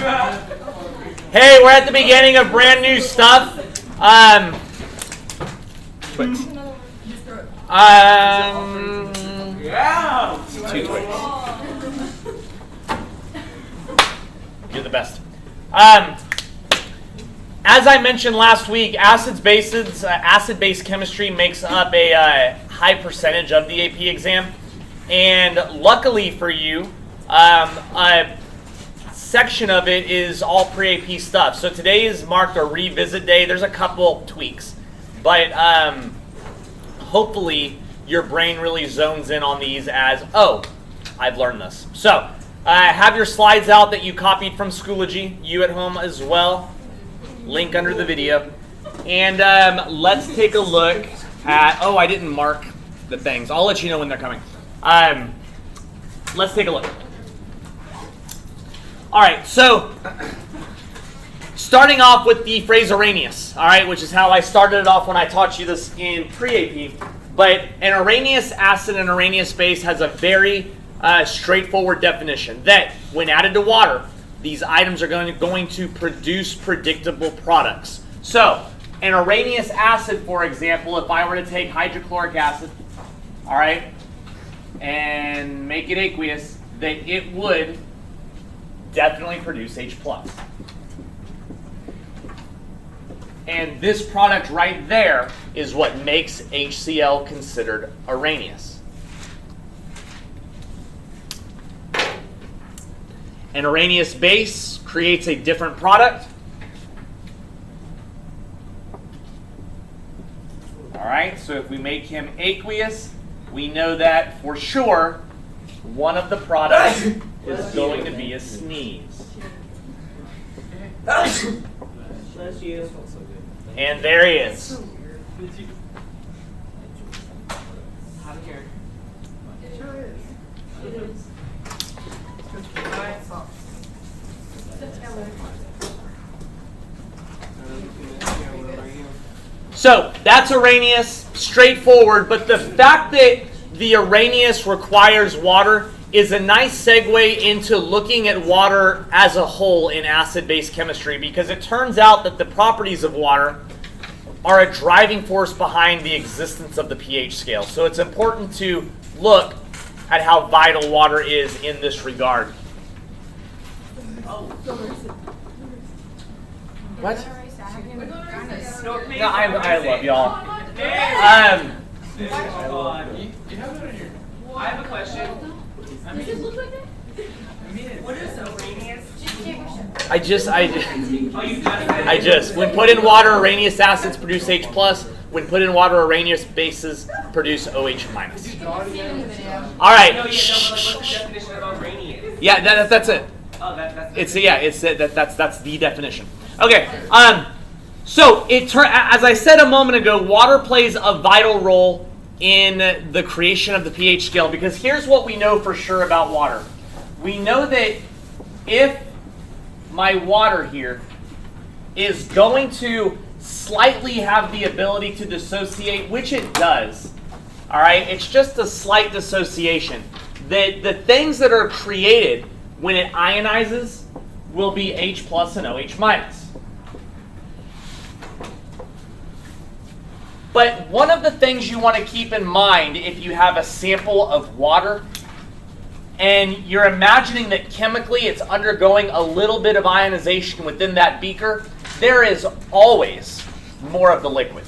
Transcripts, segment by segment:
Hey, we're at the beginning of brand new stuff. Yeah. 2 Twix. You're the best. As I mentioned last week, acid-base chemistry makes up a high percentage of the AP exam. And luckily for you, a section of it is all pre-AP stuff. So today is marked a revisit day. There's a couple tweaks, but hopefully your brain really zones in on these as, oh, I've learned this. So have your slides out that you copied from Schoology, you at home as well. Link under the video. And let's take a look at, oh, I didn't mark the things. I'll let you know when they're coming. Let's take a look. All right, so starting off with the phrase Irenaeus, all right, which is how I started it off when I taught you this in pre-AP. But an Irenaeus acid and Irenaeus base has a very straightforward definition that when added to water, these items are going to produce predictable products. So an Irenaeus acid, for example, if I were to take hydrochloric acid, all right, and make it aqueous, then it would definitely produce H+. And this product right there is what makes HCl considered Irenaeus. An Irenaeus base creates a different product. All right, so if we make him aqueous, we know that for sure one of the products is going to be a sneeze. And there he is. So that's Irenaeus, straightforward, but the fact that the Irenaeus requires water is a nice segue into looking at water as a whole in acid-base chemistry, because it turns out that the properties of water are a driving force behind the existence of the pH scale. So it's important to look at how vital water is in this regard. What? No, I love y'all. I have a question. Does it look like that? What is Irenaeus? When put in water, Irenaeus acids produce H+. When put in water, Irenaeus bases produce OH-. All right. No, what's the definition of Irenaeus? Yeah, that's it. Oh, that's That's the definition. Okay. So as I said a moment ago, water plays a vital role in the creation of the pH scale, because here's what we know for sure about water. We know that if my water here is going to slightly have the ability to dissociate, which it does, all right, it's just a slight dissociation, that the things that are created when it ionizes will be H+ and OH-. But one of the things you want to keep in mind if you have a sample of water and you're imagining that chemically it's undergoing a little bit of ionization within that beaker, there is always more of the liquid.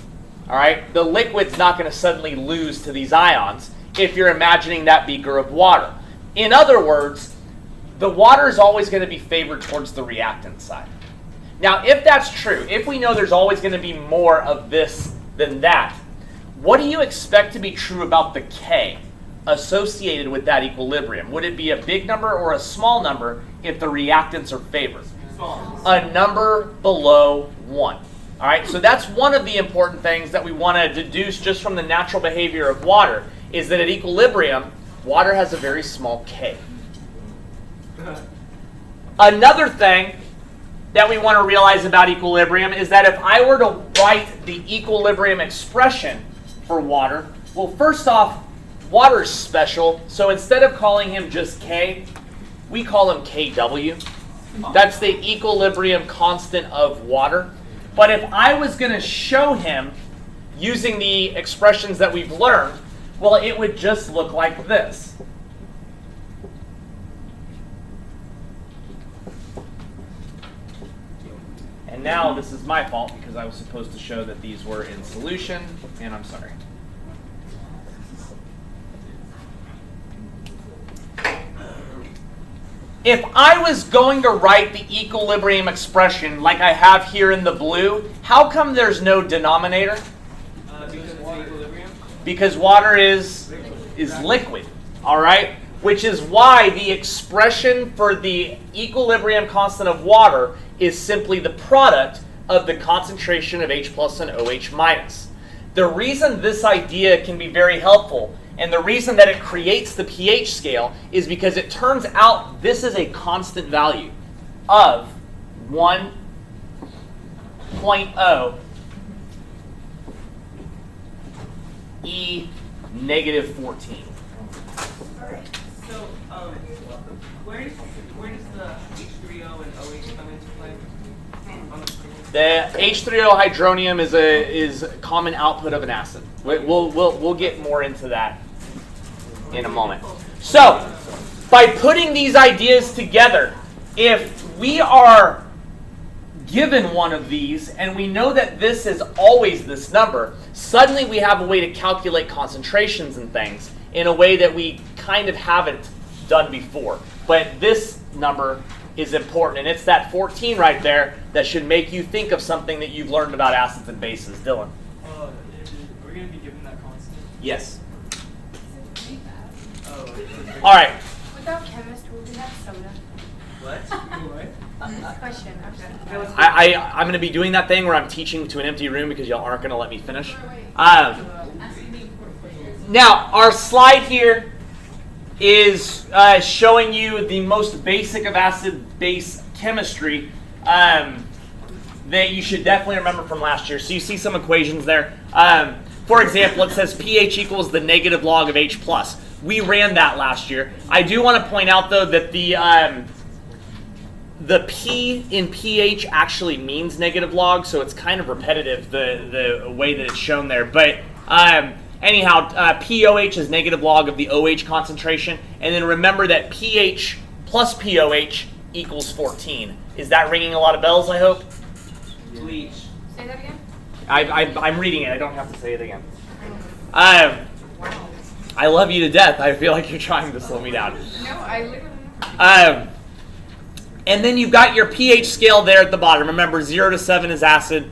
All right? The liquid's not going to suddenly lose to these ions if you're imagining that beaker of water. In other words, the water is always going to be favored towards the reactant side. Now, if that's true, if we know there's always going to be more of this than that, what do you expect to be true about the K associated with that equilibrium? Would it be a big number or a small number if the reactants are favored? Small. A number below 1. All right, so that's one of the important things that we want to deduce just from the natural behavior of water, is that at equilibrium, water has a very small K. Another thing that we want to realize about equilibrium is that if I were to write the equilibrium expression for water, well, first off, water's special, so instead of calling him just K, we call him KW. That's the equilibrium constant of water. But if I was going to show him using the expressions that we've learned, well, it would just look like this. And now this is my fault because I was supposed to show that these were in solution, and I'm sorry. If I was going to write the equilibrium expression like I have here in the blue, how come there's no denominator? Because it's equilibrium. Because water is liquid, all right? Which is why the expression for the equilibrium constant of water is simply the product of the concentration of H plus and OH minus. The reason this idea can be very helpful and the reason that it creates the pH scale is because it turns out this is a constant value of 1.0 E negative 14. Alright, so where does the H3O and OH come into play? On the screen? The H3O hydronium is a common output of an acid. We'll get more into that in a moment. So, by putting these ideas together, if we are given one of these and we know that this is always this number, suddenly we have a way to calculate concentrations and things in a way that we kind of haven't done before. But this number is important, and it's that 14 right there that should make you think of something that you've learned about acids and bases. Dylan? Are we going to be given that constant? Yes. Oh, All right. Without chemist, would we have soda? what? What? Question. I'm sorry. I'm going to be doing that thing where I'm teaching to an empty room because y'all aren't going to let me finish. Now, our slide here is showing you the most basic of acid-base chemistry that you should definitely remember from last year. So you see some equations there. For example, it says pH equals the negative log of H plus. We ran that last year. I do want to point out, though, that the P in pH actually means negative log, so it's kind of repetitive, the way that it's shown there. But anyhow, POH is negative log of the OH concentration. And then remember that pH plus POH equals 14. Is that ringing a lot of bells, I hope? Bleach. Say that again? I'm reading it. I don't have to say it again. I love you to death. I feel like you're trying to slow me down. No, I literally. And then you've got your pH scale there at the bottom. Remember, 0 to 7 is acid.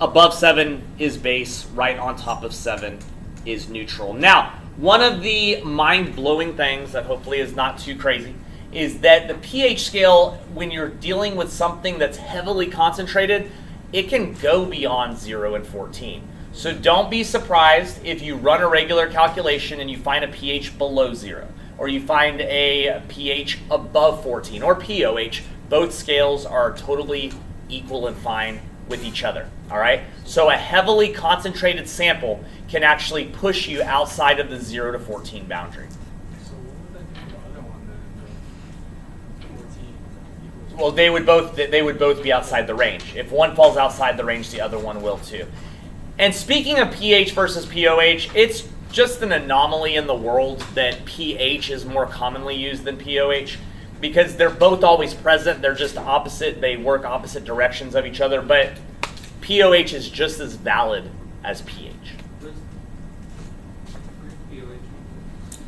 Above 7 is base. Right on top of 7 is neutral. Now, one of the mind-blowing things that hopefully is not too crazy is that the pH scale, when you're dealing with something that's heavily concentrated, it can go beyond 0 and 14. So don't be surprised if you run a regular calculation and you find a pH below 0, or you find a pH above 14, or POH. Both scales are totally equal and fine with each other, all right? So a heavily concentrated sample can actually push you outside of the 0 to 14 boundary. So what would that do to the other one then? The 14 equals. Well, they would both be outside the range. If one falls outside the range, the other one will too. And speaking of pH versus POH, it's just an anomaly in the world that pH is more commonly used than POH because they're both always present. They're just opposite. They work opposite directions of each other, but POH is just as valid as pH.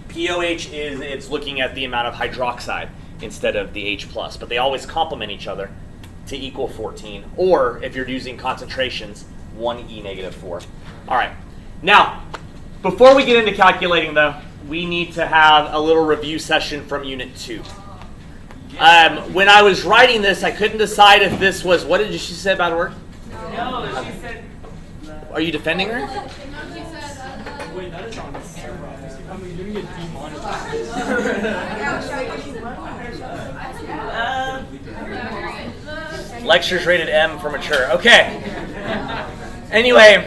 POH it's looking at the amount of hydroxide instead of the H+, but they always complement each other to equal 14, or if you're using concentrations, 1E negative 4. All right. Now, before we get into calculating, though, we need to have a little review session from Unit 2. When I was writing this, I couldn't decide if this was, what did she say about her? No, she said. Are you defending her? Wait, that is on camera. I mean, you're going to get demonetized. Lectures rated M for mature. Okay. Anyway,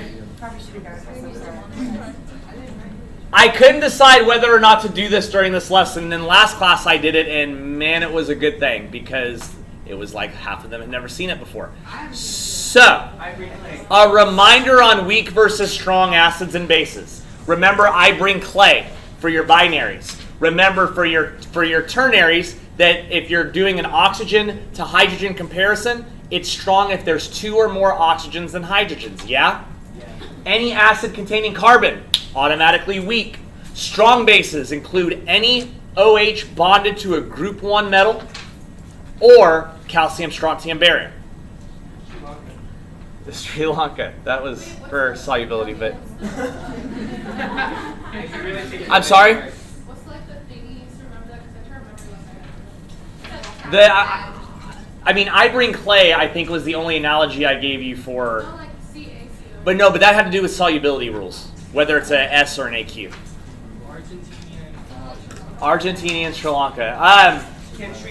I couldn't decide whether or not to do this during this lesson. In last class I did it, and man, it was a good thing because It was like half of them had never seen it before. So, I bring clay. a reminder on weak versus strong acids and bases. Remember, I bring clay for your binaries. Remember for your ternaries that if you're doing an oxygen to hydrogen comparison, it's strong if there's 2 or more oxygens than hydrogens, yeah? Yeah. Any acid containing carbon, automatically weak. Strong bases include any OH bonded to a group 1 metal or calcium, strontium, barium. The Sri Lanka, that was for solubility, but I'm sorry? What's like the thing you used to remember that? Because I try to remember what I I mean, I bring clay, I think, was the only analogy I gave you for. Not like CaCO. But no, but that had to do with solubility rules, whether it's a S or an AQ. Argentina, Sri Lanka.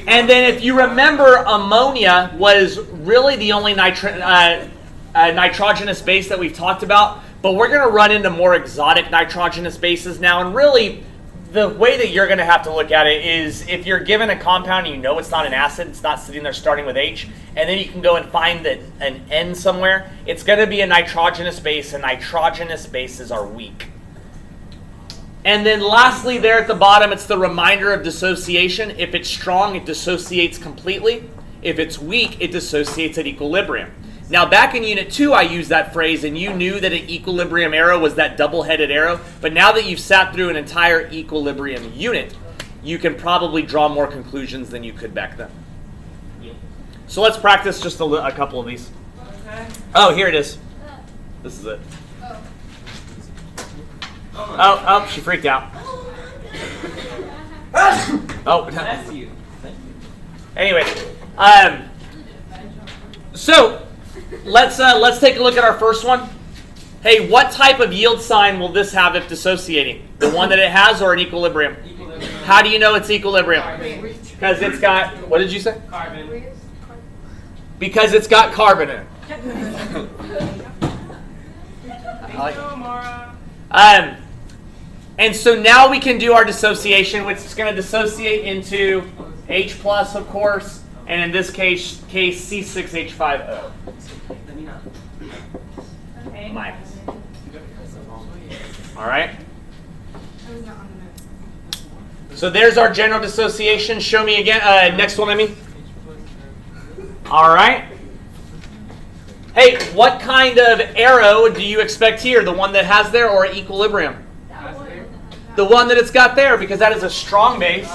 And then if you remember, ammonia was really the only nitrogenous base that we've talked about. But we're going to run into more exotic nitrogenous bases now. And really, the way that you're going to have to look at it is if you're given a compound and you know it's not an acid, it's not sitting there starting with H, and then you can go and find an N somewhere, it's going to be a nitrogenous base, and nitrogenous bases are weak. And then lastly, there at the bottom, it's the reminder of dissociation. If it's strong, it dissociates completely. If it's weak, it dissociates at equilibrium. Now, back in Unit 2, I used that phrase, and you knew that an equilibrium arrow was that double-headed arrow. But now that you've sat through an entire equilibrium unit, you can probably draw more conclusions than you could back then. So let's practice just a couple of these. Okay. Oh, here it is. This is it. Oh, she freaked out. Oh, Bless you. anyway, so let's take a look at our first one. Hey, what type of yield sign will this have if dissociating? The one that it has or an equilibrium? Equilibrium. How do you know it's equilibrium? Because it's got, what did you say? Carbon. Because it's got carbon in it. Thank you, Mara. And so now we can do our dissociation, which is going to dissociate into H plus, of course, and in this case C6H5O. Let me know. Okay. Minus. All right? So there's our general dissociation. Show me again. Next one, All right. Hey, what kind of arrow do you expect here? The one that has there or equilibrium? The one that it's got there, because that is a strong base.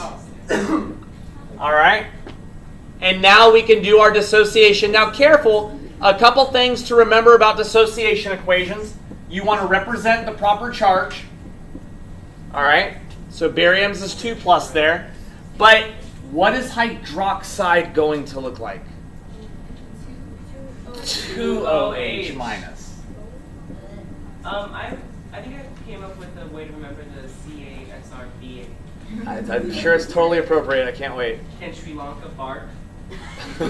All right. And now we can do our dissociation. Now, careful. A couple things to remember about dissociation equations. You want to represent the proper charge. All right. So barium's is 2 plus there. But what is hydroxide going to look like? 2OH minus. I think I came up with a way to remember the CASRBA. I'm sure it's totally appropriate. I can't wait. Can Sri Lanka bark? I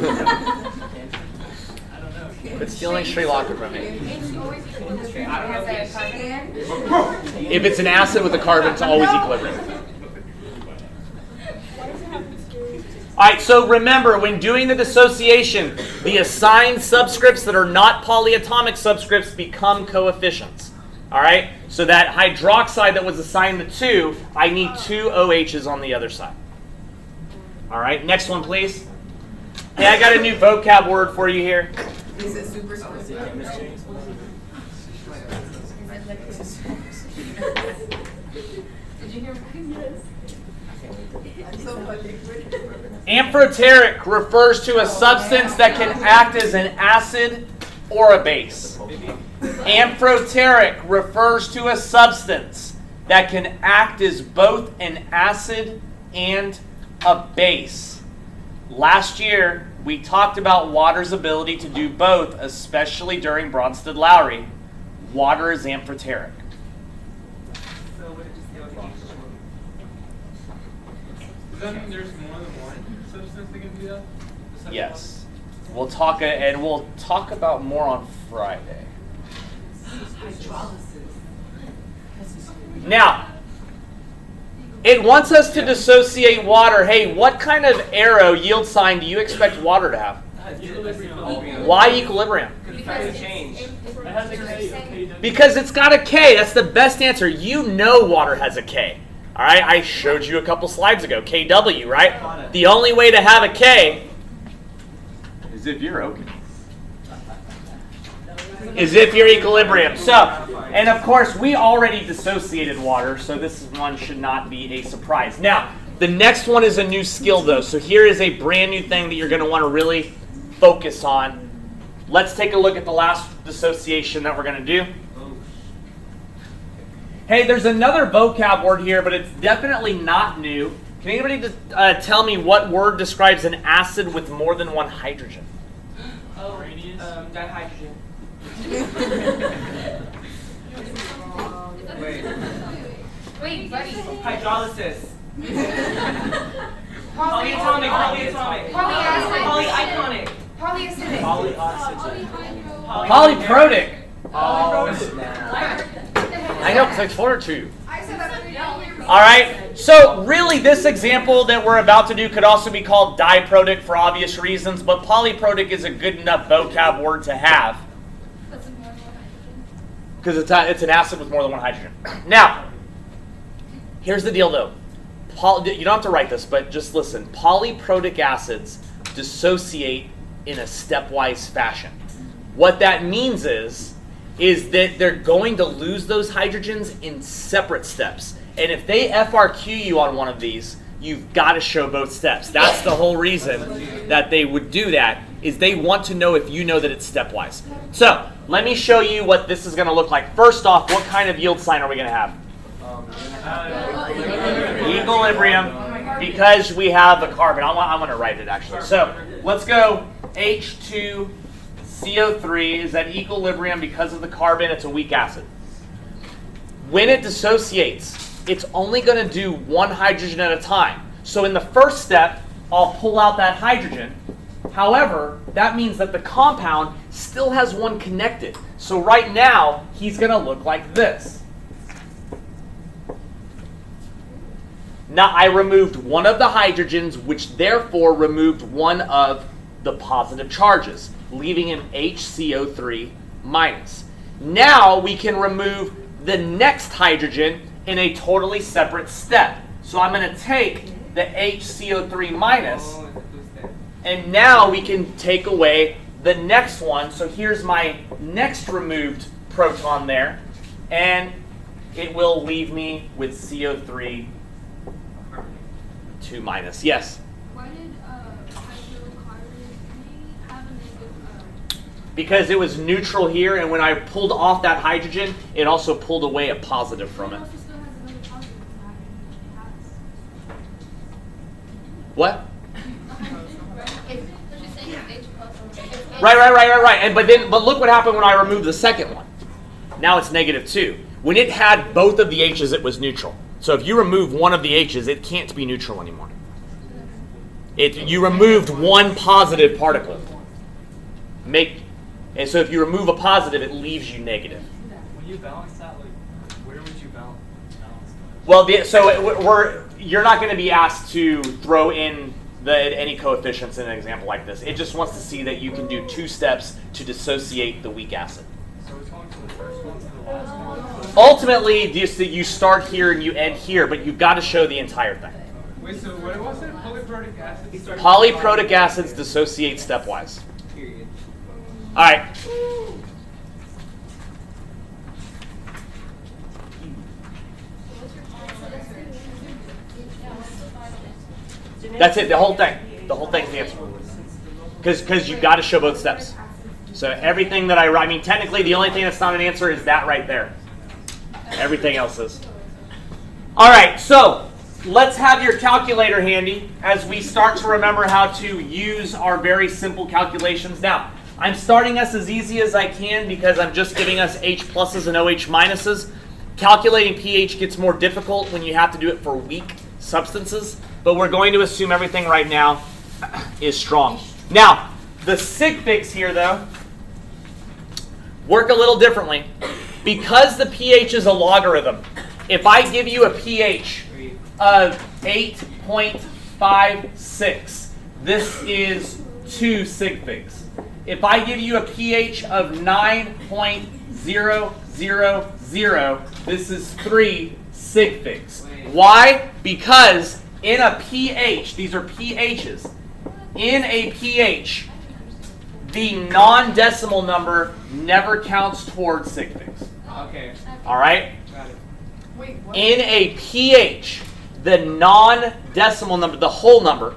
don't know. Quit stealing Sri Lanka from me. It's always equilibrium. I don't know Has if a it's- carbon. If it's an acid with a carbon, it's always equilibrium. All right, so remember, when doing the dissociation, the assigned subscripts that are not polyatomic subscripts become coefficients. All right, so that hydroxide that was assigned the 2, I need 2 OHs on the other side. All right, next one, please. Hey, I got a new vocab word for you here. Is it super specific? Did you hear mine? I'm so funny. Amphoteric refers to a substance that can act as an acid or a base. Amphoteric refers to a substance that can act as both an acid and a base. Last year, we talked about water's ability to do both, especially during Bronsted Lowry. Water is amphoteric. So what did you say? Does that mean there's more than one substance that can do that? Yes. We'll talk about more on Friday. Hydrolysis. Now, It wants us to dissociate water. Hey, what kind of arrow, yield sign, do you expect water to have? Why equilibrium? Because it changed. It has a K, okay, Because it's got a K. That's the best answer. You know water has a K. All right, I showed you a couple slides ago. KW, right? The only way to have a K is if you're okay. Is if you're equilibrium. So, and of course, we already dissociated water, so this one should not be a surprise. Now, the next one is a new skill, though. So here is a brand new thing that you're going to want to really focus on. Let's take a look at the last dissociation that we're going to do. Hey, there's another vocab word here, but it's definitely not new. Can anybody tell me what word describes an acid with more than one hydrogen? Irenaeus. Dihydrogen. Wait, buddy. Hydrolysis. Polyatomic. Polyatomic. Polyacid. Polyionic. Polyacidic. Polyprotic. Oh, I know, because I told her to. I said that pretty earlier. All right, so really this example that we're about to do could also be called diprotic for obvious reasons, but polyprotic is a good enough vocab word to have That's more than one hydrogen. because it's an acid with more than one hydrogen. Now, here's the deal though. You don't have to write this, but just listen. Polyprotic acids dissociate in a stepwise fashion. What that means is that they're going to lose those hydrogens in separate steps. And if they FRQ you on one of these, you've got to show both steps. That's the whole reason that they would do that, is they want to know if you know that it's stepwise. So, let me show you what this is going to look like. First off, what kind of yield sign are we going to have? Equilibrium, because we have a carbon. I'm going to write it actually. So, let's go H2CO3 is at equilibrium because of the carbon. It's a weak acid. When it dissociates, it's only going to do one hydrogen at a time. So in the first step, I'll pull out that hydrogen. However, that means that the compound still has one connected. So right now, he's going to look like this. Now I removed one of the hydrogens, which therefore removed one of the positive charges, leaving him HCO3 minus. Now we can remove the next hydrogen in a totally separate step. So I'm going to take the HCO3 minus, and now we can take away the next one. So here's my next removed proton there, and it will leave me with CO3 2 minus. Yes? Why did hydrocarbon have a negative? Because it was neutral here, and when I pulled off that hydrogen, it also pulled away a positive from it. It also still has another positive in the hydrogen it has. What? But you're saying it's H plus. Right. But look what happened when I removed the second one. Now it's -2. When it had both of the H's, it was neutral. So if you remove one of the H's, it can't be neutral anymore. You removed one positive particle. And so if you remove a positive, it leaves you negative. When you balance that, like, where would you balance that? Well, you're not going to be asked to throw in any coefficients in an example like this. It just wants to see that you can do 2 steps to dissociate the weak acid. So it's going from the first one to the last one? Ultimately, you start here and you end here, but you've got to show the entire thing. Wait, so what was it? Polyprotic acid? Polyprotic acids dissociate stepwise. Period. All right. That's it. The whole thing. The whole thing's the answer. Because you've got to show both steps. So everything that I write, I mean, technically the only thing that's not an answer is that right there. Everything else is. All right, so let's have your calculator handy as we start to remember how to use our very simple calculations. Now, I'm starting us as easy as I can because I'm just giving us H pluses and OH minuses. Calculating pH gets more difficult when you have to do it for weak substances, but we're going to assume everything right now is strong. Now, the sig figs here, though, work a little differently. Because the pH is a logarithm, if I give you a pH of 8.56. This is 2 sig figs. If I give you a pH of 9.000, this is 3 sig figs. Why? Because in a pH, these are pHs, in a pH, the non-decimal number never counts towards sig figs. Okay. All right? Got it. Wait, what? In a pH, the non-decimal number, the whole number,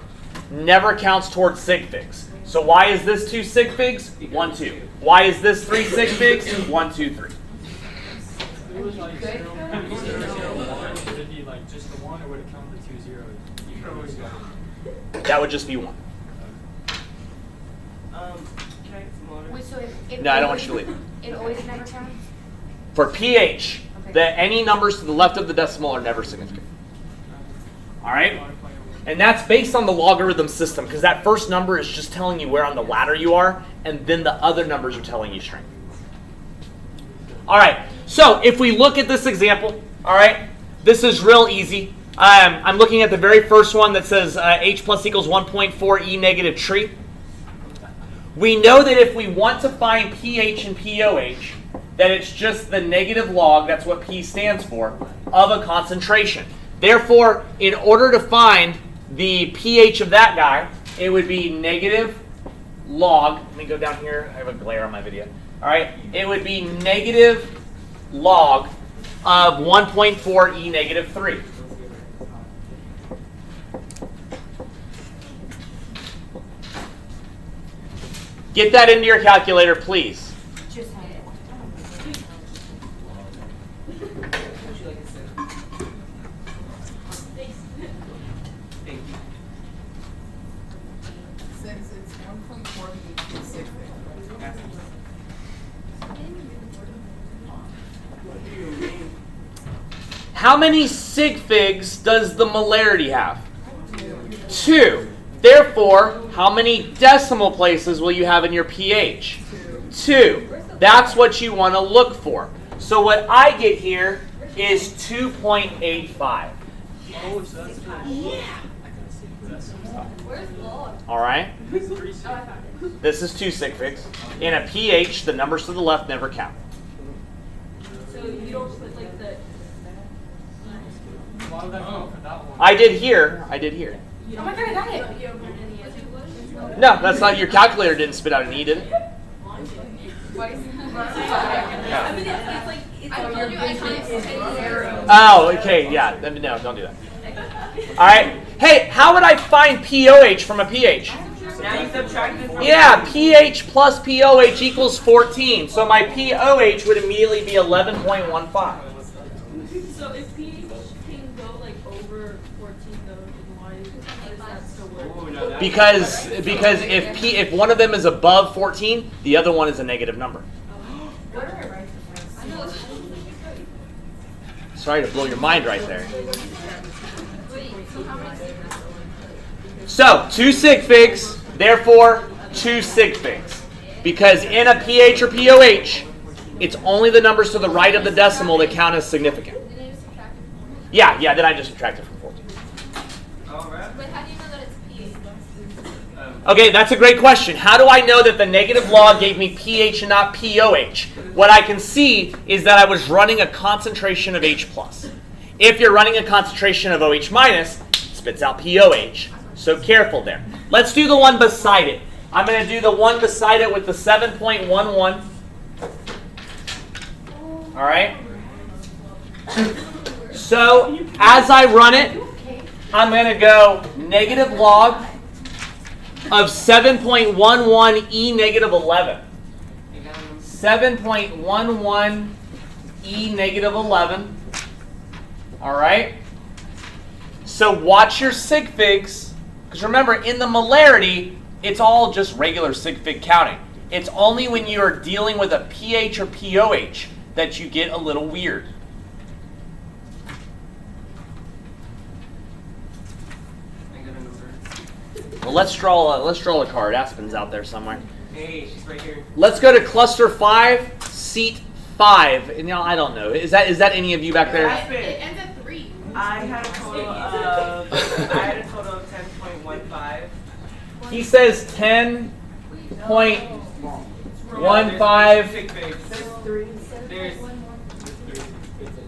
never counts towards sig figs. So why is this 2 sig figs? 1, 2. Why is this 3 sig figs? 1, 2, 3. It was like 0, 0, 0, 1. Would it be like just the 1, or would it count the 2 zeros? That would just be 1. Can I get some water? Wait, so if No, I don't want you to leave. it always never counts? For pH, Okay. any numbers to the left of the decimal are never significant. All right? And that's based on the logarithm system, because that first number is just telling you where on the ladder you are, and then the other numbers are telling you strength. All right, so if we look at this example, all right, this is real easy. I'm looking at the very first one that says H plus equals 1.4 E negative tree. We know that if we want to find pH and POH, that it's just the negative log, that's what P stands for, of a concentration. Therefore, in order to find the pH of that guy, it would be negative log. Let me go down here. I have a glare on my video. All right. It would be negative log of 1.4 E negative 3. Get that into your calculator, please. Just had it. Would you like a sip? Thank you. Since it's 1.4 to be 2 sig figs. How many sig figs does the molarity have? 2. Therefore, how many decimal places will you have in your pH? 2. That's what you want to look for. So what I get here is 2.85. Oh, so that's good. Where's log? All right? Oh, I found it. This is 2 sig figs. In a pH, the numbers to the left never count. So you don't put like the. Why would that count for that one? I did here. I did here. Oh my god, I got it! No, that's not your calculator didn't spit out an E, did it? I mean, it's like I told you I times 10 0. Oh, okay, yeah. No, don't do that. All right. Hey, how would I find POH from a pH? Now you subtract it from Yeah, pH plus POH equals 14. So my POH would immediately be 11.15. So if pH can go like over 14 though, then why does that still work? Ooh, no, that- Because if one of them is above 14, the other one is a negative number. What did I write? I know. Sorry to blow your mind right there. Wait, so how many sigmas? So 2 sig figs, therefore 2 sig figs. Because in a pH or POH, it's only the numbers to the right of the decimal that count as significant. Did you just subtract it from 14? Yeah, then I just subtracted from 14. All right. But how do you know that it's pH? Okay, that's a great question. How do I know that the negative log gave me pH and not POH? What I can see is that I was running a concentration of H+. If you're running a concentration of OH-, it spits out POH. So careful there. Let's do the one beside it. I'm going to do the one beside it with the 7.11. All right? So as I run it, I'm going to go negative log of 7.11 E negative 11. 7.11 E negative 11. All right? So watch your sig figs, because remember, in the molarity, it's all just regular sig fig counting. It's only when you're dealing with a pH or POH that you get a little weird. I got a number. Well, let's draw a card. Aspen's out there somewhere. Hey, she's right here. Let's go to cluster 5, seat 5. And I don't know. Is that any of you back there? Aspen. It ends at 3. I had a total of 10.15. He says 10.15. Sig figs. There's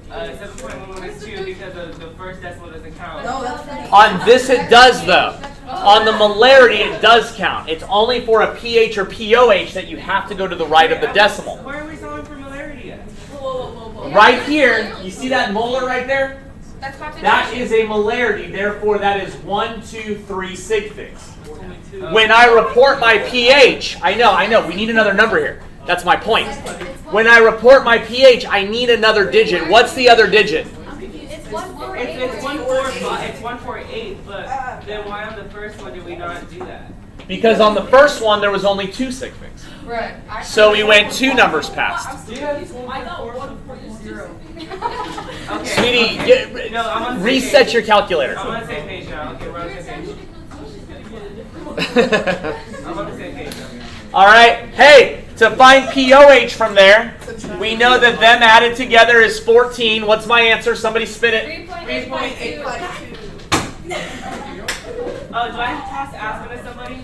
7.11 is 2 because the first decimal doesn't count. No, that's the On this it does though. On the molarity it does count. It's only for a pH or POH that you have to go to the right of the decimal. Where are we solving for molarity at? Right here, you see that molar right there? That's concentration. That is a molarity, therefore that is 1, 2, 3 sig figs. When I report my pH, I know, we need another number here. That's my point. When I report my pH, I need another digit. What's the other digit? It's 148. It's 148, but then why on the first one did we not do that? Because on the first one, there was only 2 sig figs. Right. So we went 2 numbers past. I got 140. Okay. Sweetie, No, I'm on the same reset page. your calculator. I'm on the same page now. Okay, we're on the same page. I'm on the same page now. All right. Hey, to find POH from there, we know that them added together is 14. What's my answer? Somebody spit it. 3.852. 8.2. Oh, do I have to ask one to somebody?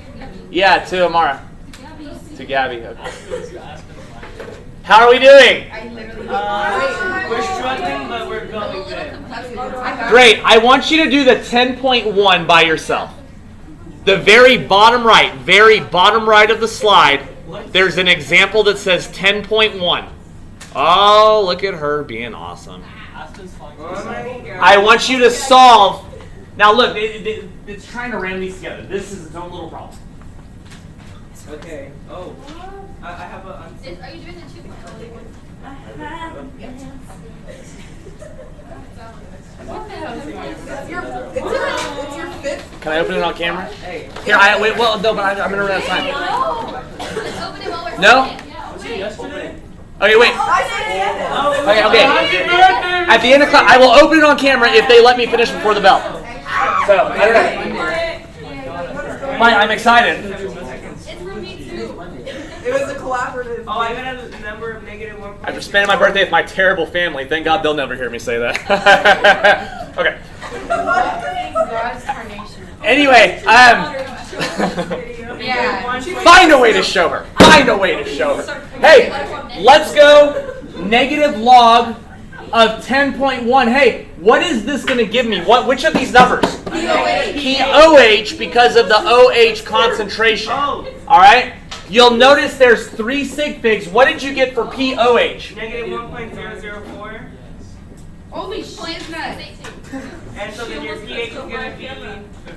Yeah, to Amara. To Gabby. Okay. How are we doing? I literally. We're struggling, but we're going good. Great. I want you to do the 10.1 by yourself. The very bottom right of the slide, there's an example that says 10.1. Oh, look at her being awesome. I want you to solve. Now look, it's trying to ram these together. This is its own little problem. Okay. Oh, I have a. Are you doing the 2.0 one? What the hell is going on? It's your fifth. Can I open it on camera? Hey. Here, wait. Well, no, but I'm gonna run out of time. No. Let's open it while we're No? doing it. Yeah, wait. Okay, wait. I said it. Okay. At the end of class, I will open it on camera if they let me finish before the bell. So I don't know. I'm excited. It's for me too. It was a collaborative. Oh, I got a number of negative 1. After spending my birthday with my terrible family, thank God they'll never hear me say that. Okay. God's carnation. Anyway, Yeah. find a way to show her. Find a way to show her. Hey, let's go negative log of 10.1. Hey, what is this going to give me? Which of these numbers? POH because of the OH concentration. Oh, All right? You'll notice there's 3 sig figs. What did you get for POH? negative 1.004. Holy shit, nut. And so then your pH is going to be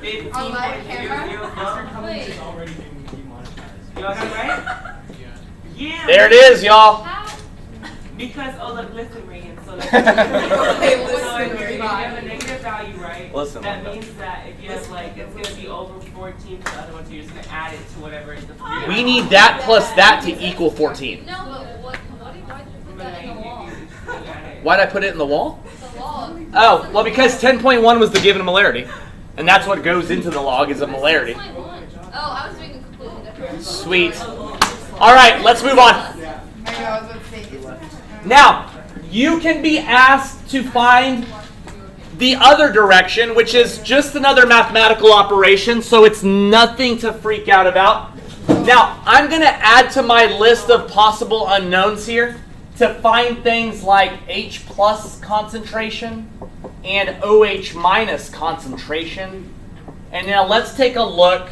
15.00. Wait. Already being demonetized. You all got it right? Yeah. There it is, y'all. How? Because, listen, Reagan. So, Okay, so if listen, you Reagan. have a negative value, right? Listen, that Linda. means that if you have it's going to be over 14 for the other one, so you're just going to add it to whatever is the We need that plus that to equal 14. No, but why did you put that in the wall? Why'd I put it in the wall? The log. Oh, well, because 10.1 was the given molarity. And that's what goes into the log is a molarity. 6.1. Oh, I was doing a completely different. Sweet. All right, let's move on. I know, I was about to say. Now, you can be asked to find the other direction, which is just another mathematical operation, so it's nothing to freak out about. Now, I'm going to add to my list of possible unknowns here to find things like H plus concentration and OH minus concentration. And now let's take a look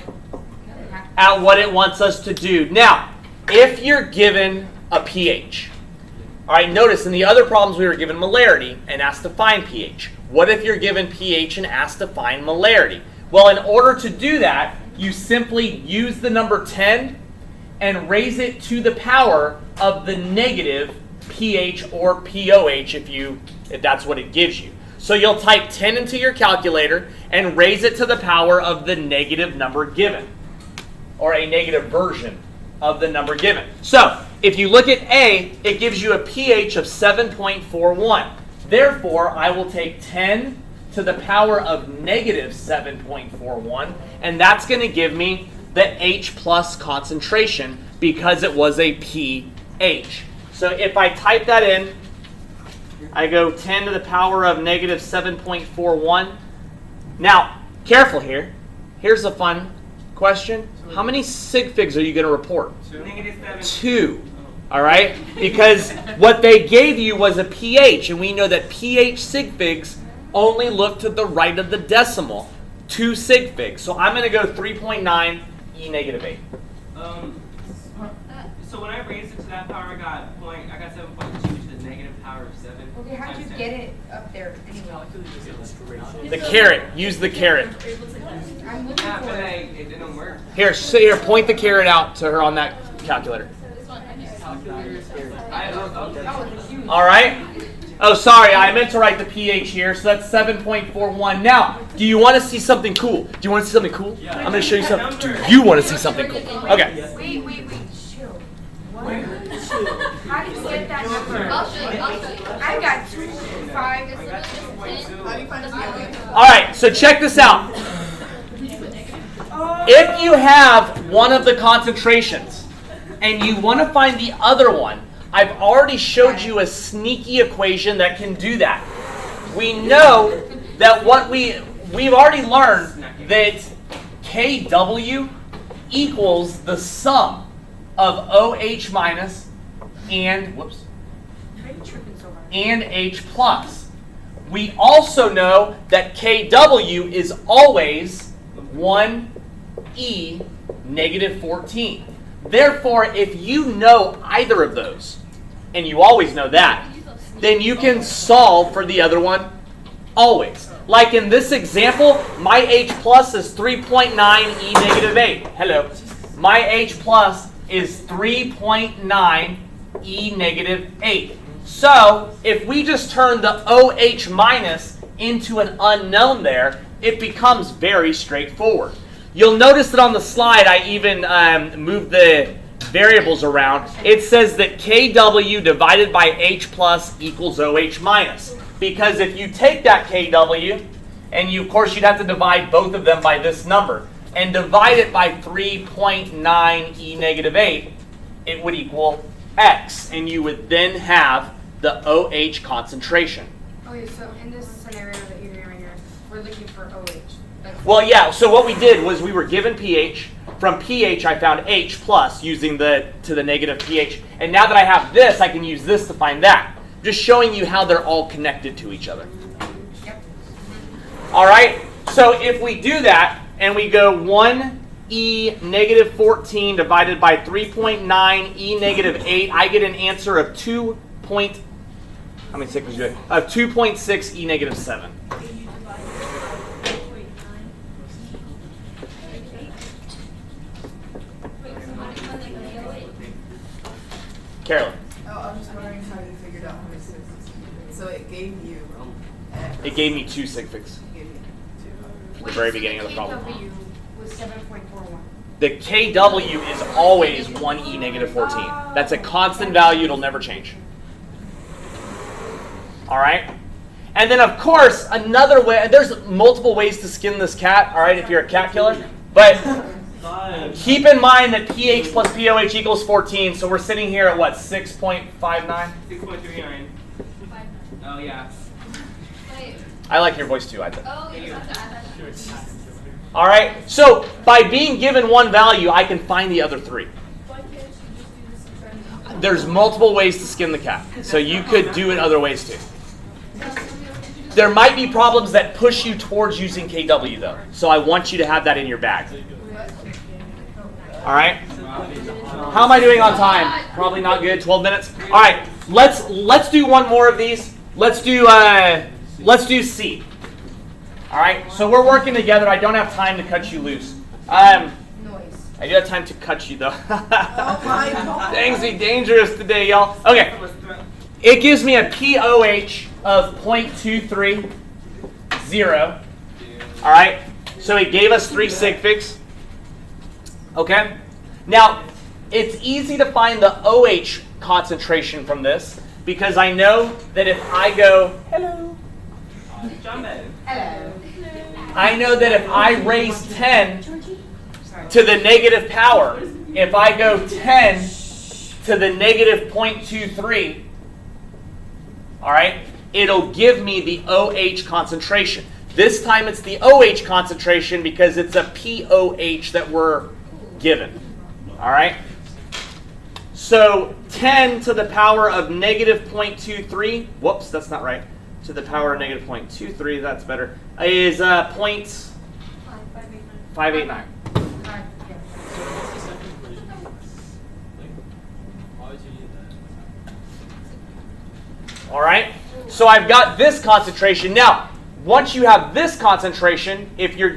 at what it wants us to do. Now, if you're given a pH, all right, notice in the other problems we were given molarity and asked to find pH. What if you're given pH and asked to find molarity? Well, in order to do that, you simply use the number 10 and raise it to the power of the negative pH or POH if that's what it gives you. So you'll type 10 into your calculator and raise it to the power of the negative number given, or a negative version of the number given. So if you look at A, it gives you a pH of 7.41. Therefore, I will take 10 to the power of negative 7.41, and that's going to give me the H plus concentration because it was a pH. So if I type that in, I go 10 to the power of negative 7.41. Now, careful here. Here's a fun question. How many sig figs are you going to report? -7. 2. All right? Because what they gave you was a pH, and we know that pH sig figs only look to the right of the decimal. 2 sig figs. So I'm going to go 3.9 E negative 8. So when I raised it to that power, I got 7.2 to the negative power of 7. Okay, how'd you times 10. get it up there anyway? The caret. Use the caret. I'm looking Yeah, for but it. it didn't work. Here, point the caret out to her on that calculator. All right. Oh, sorry, I meant to write the pH here, so that's 7.41. Now, do you want to see something cool? Do you want to see something cool? I'm going to show you something. Do you want to see something cool? Okay. Wait, chill. What? How did you get that number? I'll show you. I got 2, 5. How do you find the value? All right, so check this out. If you have one of the concentrations and you want to find the other one, I've already showed you a sneaky equation that can do that. We know that we've already learned that Kw equals the sum of OH minus and H plus. We also know that Kw is always 1e negative 14. Therefore, if you know either of those, and you always know that, then you can solve for the other one always. Like in this example, my H plus is 3.9 E negative 8. Hello. My H plus is 3.9 E negative 8. So, if we just turn the OH minus into an unknown there, it becomes very straightforward. You'll notice that on the slide, I even moved the variables around. It says that Kw divided by H plus equals OH minus. Because if you take that Kw, and of course you'd have to divide both of them by this number, and divide it by 3.9 E negative 8, it would equal X. And you would then have the OH concentration. Okay, so in this scenario that you're doing right here, we're looking for OH. Well, yeah, so what we did was we were given pH. From pH, I found H plus using to the negative pH. And now that I have this, I can use this to find that. Just showing you how they're all connected to each other. Yep. All right, so if we do that, and we go 1E negative 14 divided by 3.9 E negative 8, I get an answer of 2.6 E negative 7. Carolyn. Oh, I'm just wondering how you figured out how many sig figs. So it gave you X. It gave me 2 sig figs It gave you 2. at the very beginning of the problem. Kw was 7.41. The Kw is always 1E negative 14. That's a constant value. It'll never change. All right? And then, of course, another way, there's multiple ways to skin this cat, all right, if you're a cat killer. But keep in mind that pH plus pOH equals 14, so we're sitting here at what, 6.59? 6.39. Oh, yeah. Wait. I like your voice too, I think. Oh, you have to add that. All right, so by being given one value, I can find the other 3. Why can't you just do this experiment? There's multiple ways to skin the cat, so you could do it other ways too. There might be problems that push you towards using KW though, so I want you to have that in your bag. All right. How am I doing on time? Probably not good. 12 minutes. All right. Let's do one more of these. Let's do C. All right. So we're working together. I don't have time to cut you loose. Noise. I do have time to cut you though. Oh my God. Things be dangerous today, y'all. Okay. It gives me a pOH of 0.230. All right. So it gave us 3 sig figs. Okay. Now, it's easy to find the OH concentration from this because I know that if I go, hello. Jumbo. Hello. I know that if I raise 10 to the negative power, if I go 10 to the negative 0.23, all right, it'll give me the OH concentration. This time it's the OH concentration because it's a POH that we're given. All right? So 10 to the power of negative 0.23, whoops, that's not right. To the power of negative 0.23, that's better, is 0.589. So what's the second equation? Like, why would you need that? All right? So I've got this concentration. Now, once you have this concentration, if you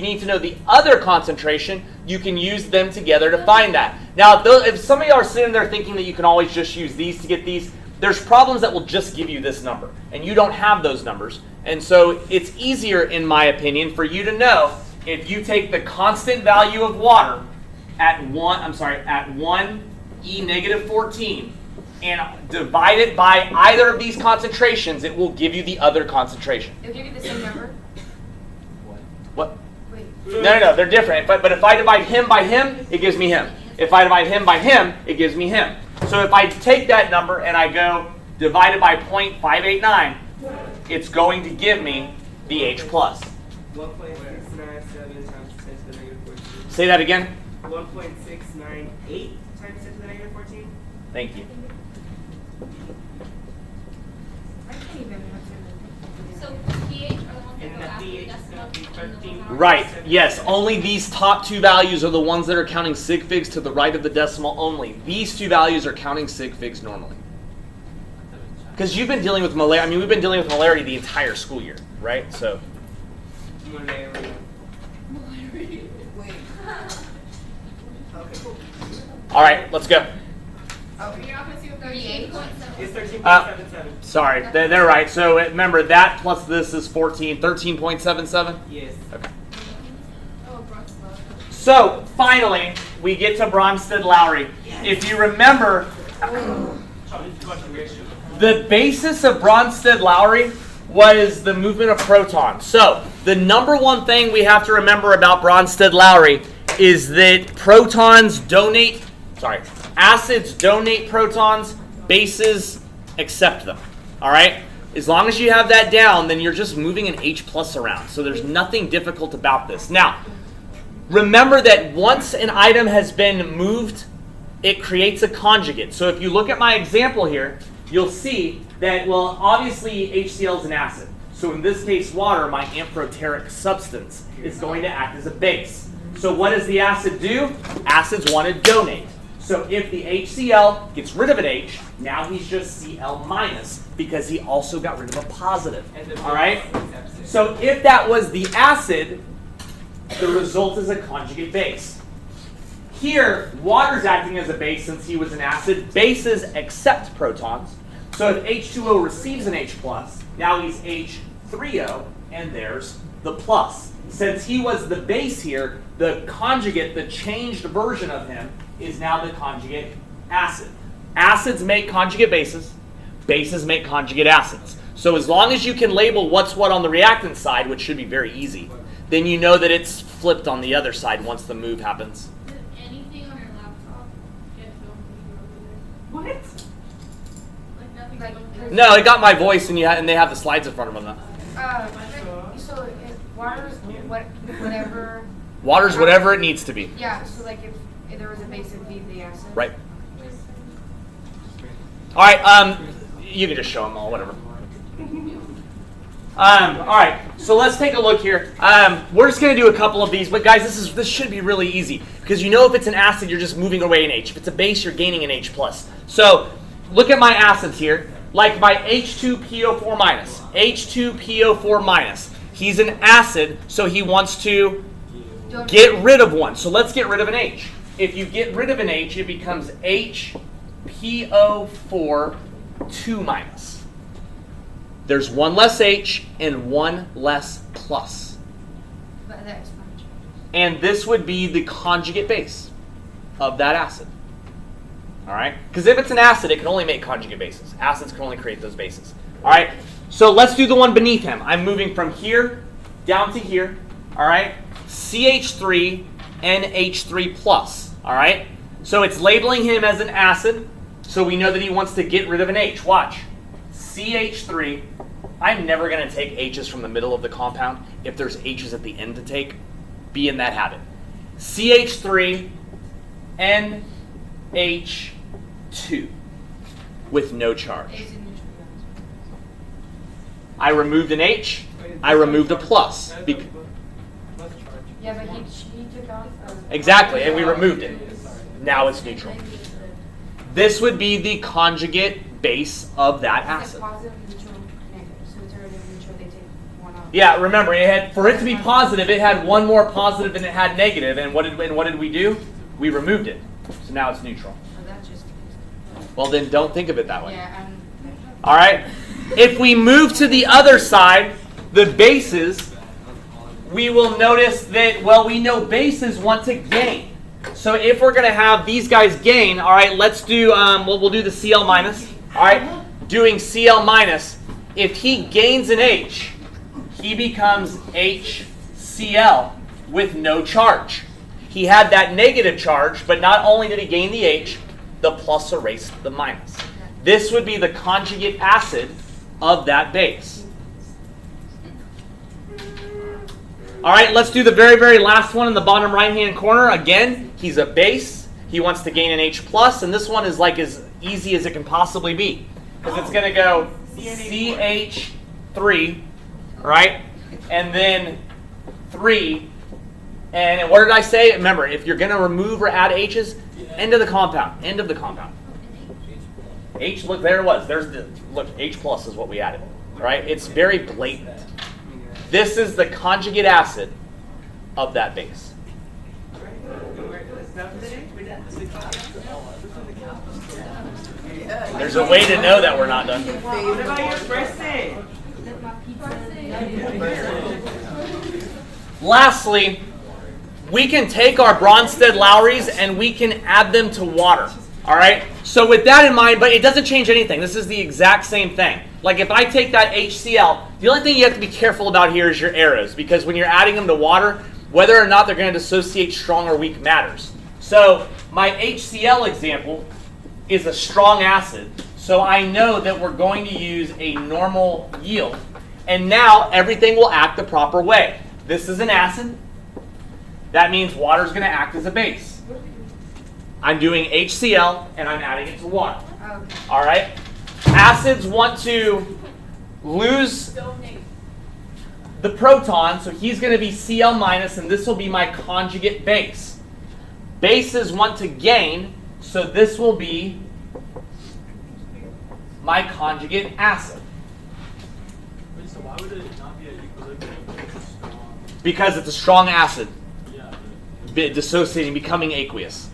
need to know the other concentration, you can use them together to find that. Now, if some of you are sitting there thinking that you can always just use these to get these, there's problems that will just give you this number, and you don't have those numbers. And so it's easier, in my opinion, for you to know if you take the constant value of water at 1 E negative 14, and divide it by either of these concentrations, it will give you the other concentration. It'll give you the same number? What? Wait. No, they're different. But if I divide him by him, it gives me him. If I divide him by him, it gives me him. So if I take that number and I go divide it by 0.589, it's going to give me the H plus. 1.697 times 10 to the negative 14. Say that again. 1.698 times 10 to the negative 14. Thank you. I can't even So pH are the ones that And go the after pH is decimal gonna be and the 13. number. Right. Yes. Only these top two values are the ones that are counting sig figs to the right of the decimal only. These two values are counting sig figs normally. Because you've been dealing with malaria. I mean, we've been dealing with malaria the entire school year, right? So. Malaria. Wait. Okay, cool. All right. Let's go. Okay. You're not going to see what 38.7. It's 13.77. Sorry. They're right. So remember that plus this is 14. 13.77. Yes. Okay. Oh, Bronsted Lowry. So finally, we get to Bronsted Lowry. If you remember, the basis of Bronsted Lowry was the movement of protons. So the number one thing we have to remember about Bronsted Lowry is that acids donate protons, bases accept them. All right? As long as you have that down, then you're just moving an H plus around. So there's nothing difficult about this. Now, remember that once an item has been moved, it creates a conjugate. So if you look at my example here, you'll see that, well, obviously HCl is an acid. So in this case, water, my amphoteric substance, is going to act as a base. So what does the acid do? Acids want to donate. So if the HCl gets rid of an H, now he's just Cl minus because he also got rid of a positive. All right? So if that was the acid, the result is a conjugate base. Here, water's acting as a base since he was an acid. Bases accept protons. So if H2O receives an H+, now he's H3O, and there's the plus. Since he was the base here, the conjugate, the changed version of him, is now the conjugate acid. Acids make conjugate bases. Bases make conjugate acids. So as long as you can label what's what on the reactant side, which should be very easy, then you know that it's flipped on the other side once the move happens. Did anything on your laptop get filmed when you were over there? What? Like nothing Like, filmed? No, it got my voice, and they have the slides in front of them. So if water's whatever. Water's whatever it needs to be. Yeah, so like if there was a base, it'd be the acid. Right. All right. You can just show them all, whatever. All right. So let's take a look here. We're just going to do a couple of these, but guys, this should be really easy because you know if it's an acid, you're just moving away an H. If it's a base, you're gaining an H plus. So look at my acids here, like my H2PO4 minus. H2PO4 minus. He's an acid, so he wants to get rid of one. So let's get rid of an H. If you get rid of an H, it becomes HPO4 2 minus. There's one less H and one less plus. But that's fine. And this would be the conjugate base of that acid. All right? Because if it's an acid, it can only make conjugate bases. Acids can only create those bases. All right? So let's do the one beneath him. I'm moving from here down to here. All right? CH3 NH3 plus. All right? So it's labeling him as an acid. So we know that he wants to get rid of an H. Watch. CH3. I'm never going to take H's from the middle of the compound. If there's H's at the end to take, be in that habit. CH3, NH2 with no charge. I removed an H. I removed a plus. Yeah, but he took off. Exactly, and we removed it. Now it's neutral. This would be the conjugate base of that acid. Positive, neutral, negative. So it's already neutral. They take one off. Yeah, remember, for it to be positive, it had one more positive than it had negative, and what did we do? We removed it. So now it's neutral. So that's just. Well, then don't think of it that way. Yeah, All right? If we move to the other side, the bases, we will notice that, well, we know bases want to gain. So if we're going to have these guys gain, all right, let's do, we'll do the Cl minus. All right, doing Cl minus, if he gains an H, he becomes HCl with no charge. He had that negative charge, but not only did he gain the H, the plus erased the minus. This would be the conjugate acid of that base. All right, let's do the very, very last one in the bottom right-hand corner. Again, he's a base. He wants to gain an H+, and this one is like as easy as it can possibly be. Because it's going to go CH3, right? And then 3. And what did I say? Remember, if you're going to remove or add H's, end of the compound. End of the compound. H, look, there it was. Look, H+ is what we added. Right? It's very blatant. This is the conjugate acid of that base. There's a way to know that we're not done. What about your birthday? Lastly, we can take our Bronsted Lowrys and we can add them to water. All right? So with that in mind, but it doesn't change anything. This is the exact same thing. Like if I take that HCl, the only thing you have to be careful about here is your arrows, because when you're adding them to water, whether or not they're going to dissociate strong or weak matters. So my HCl example is a strong acid, so I know that we're going to use a normal yield, and now everything will act the proper way. This is an acid. That means water is going to act as a base. I'm doing HCl and I'm adding it to water. Okay. All right? Acids want to lose the proton, so he's going to be Cl minus, and this will be my conjugate base. Bases want to gain, so this will be my conjugate acid. Wait, so why would it not be at equilibrium if it's strong? Because it's a strong acid. Yeah. Dissociating, becoming aqueous.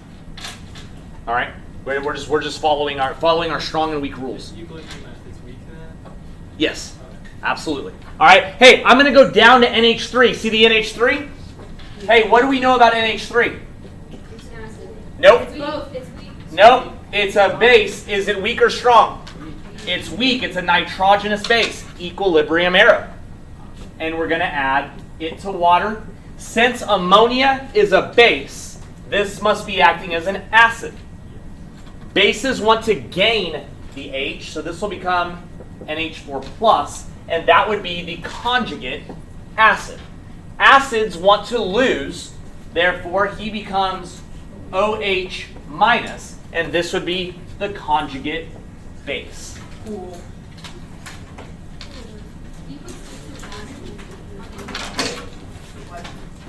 All right? We're just following our strong and weak rules. Equilibrium if it's weak then? Yes, absolutely. All right. Hey, I'm going to go down to NH3. See the NH3? Hey, what do we know about NH3? It's an acid. Nope. It's both. It's weak. Nope. It's a base. Is it weak or strong? It's weak. It's a nitrogenous base. Equilibrium arrow. And we're going to add it to water. Since ammonia is a base, this must be acting as an acid. Bases want to gain the H, so this will become NH4+, and that would be the conjugate acid. Acids want to lose, therefore he becomes OH-, and this would be the conjugate base. Cool.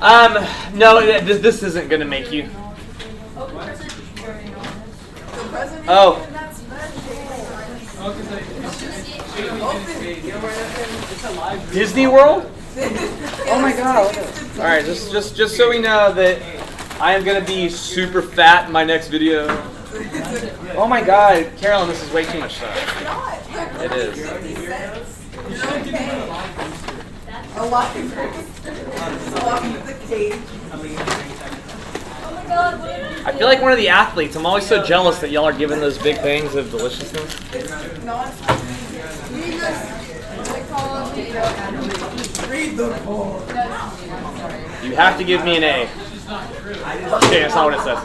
No, this isn't going to make you. Oh. Disney World? Oh my God! All right, just so we know that I am gonna be super fat in my next video. Oh my God, Carolyn, this is way too much stuff. It's not. It is. 50 cents. You're okay. A lot of the cage. I feel like one of the athletes. I'm always so jealous that y'all are given those big things of deliciousness. It's not. Read the book. You have to give me an A. Okay, that's not what it says.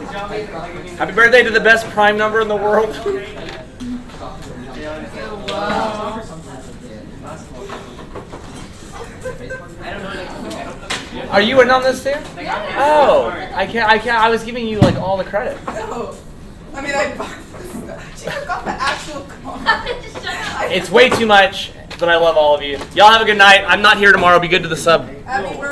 Happy birthday to the best prime number in the world. Are you in on this too? Yeah. Oh, I can't. I was giving you like all the credit. No. I mean, I got the actual car. Shut up. It's way too much, but I love all of you. Y'all have a good night. I'm not here tomorrow. Be good to the sub. Happy birthday.